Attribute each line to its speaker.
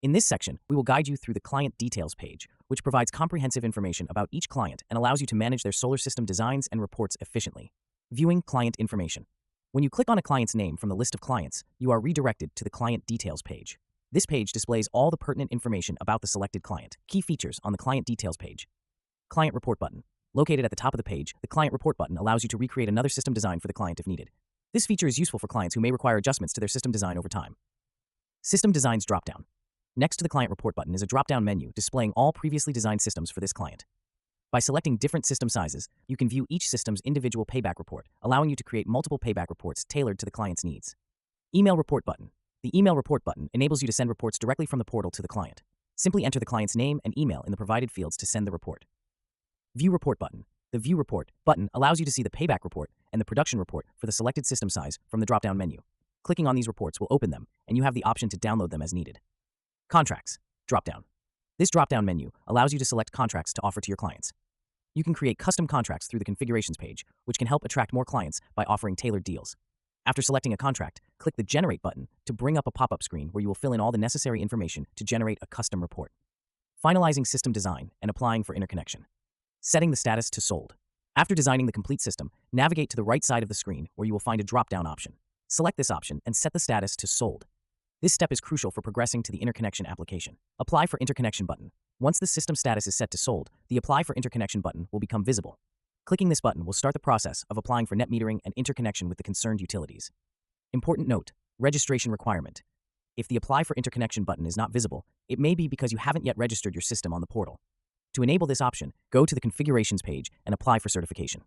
Speaker 1: In this section, we will guide you through the Client Details page, which provides comprehensive information about each client and allows you to manage their solar system designs and reports efficiently. Viewing client information. When you click on a client's name from the list of clients, you are redirected to the Client Details page. This page displays all the pertinent information about the selected client. Key features on the Client Details page. Client Report button. Located at the top of the page, the Client Report button allows you to recreate another system design for the client if needed. This feature is useful for clients who may require adjustments to their system design over time. System Designs dropdown. Next to the Client Report button is a drop-down menu displaying all previously designed systems for this client. By selecting different system sizes, you can view each system's individual payback report, allowing you to create multiple payback reports tailored to the client's needs. Email Report button. The Email Report button enables you to send reports directly from the portal to the client. Simply enter the client's name and email in the provided fields to send the report. View Report button. The View Report button allows you to see the payback report and the production report for the selected system size from the drop-down menu. Clicking on these reports will open them, and you have the option to download them as needed. Contracts dropdown. This drop-down menu allows you to select contracts to offer to your clients. You can create custom contracts through the configurations page, which can help attract more clients by offering tailored deals. After selecting a contract, click the Generate button to bring up a pop-up screen where you will fill in all the necessary information to generate a custom report. Finalizing system design and applying for interconnection. Setting the status to sold. After designing the complete system, navigate to the right side of the screen where you will find a drop-down option. Select this option and set the status to sold. This step is crucial for progressing to the interconnection application. Apply for interconnection button. Once the system status is set to sold, the Apply for Interconnection button will become visible. Clicking this button will start the process of applying for net metering and interconnection with the concerned utilities. Important note: registration requirement. If the Apply for Interconnection button is not visible, it may be because you haven't yet registered your system on the portal. To enable this option, go to the Configurations page and apply for certification.